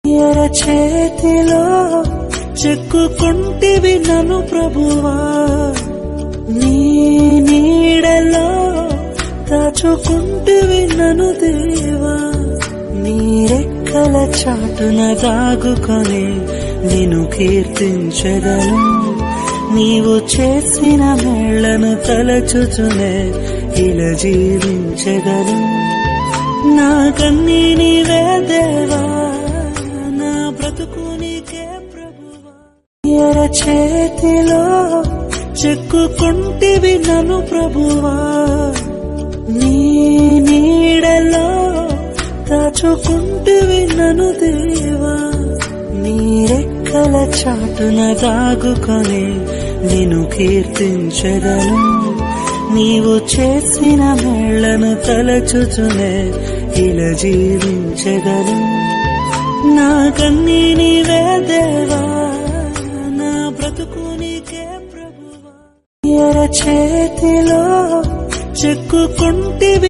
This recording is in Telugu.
ఎర చేతిలో చెక్కుకుంటివి నన్ను ప్రభువా, నీ నీడలో దాచుకుంటివి నన్ను దేవా. నీ రెక్కల చాటున దాగుకొని నిన్ను కీర్తించెదను. నీవు చేసిన మేళ్లను తలచుచునే ఇలా జీవించెదను. నా కన్నీ నీవే దేవా, నా బ్రతుకు నీకే ప్రభువా. ఎర చేతిలో చెక్కుకుంటివి నన్ను ప్రభువా, నీ నీడలో దాచుకుంటివి నన్ను దేవా. నీ రెక్కల చాటున దాగుకొని నిన్ను కీర్తించెదను. నీవు చేసిన మేళ్లను తలచుచునే ఇలా జీవించెదను. నా కన్నీ నీవే దేవా, నా బ్రతుకు నీకే ప్రభువా. ఎర చేతిలో చెక్కుకుంటివి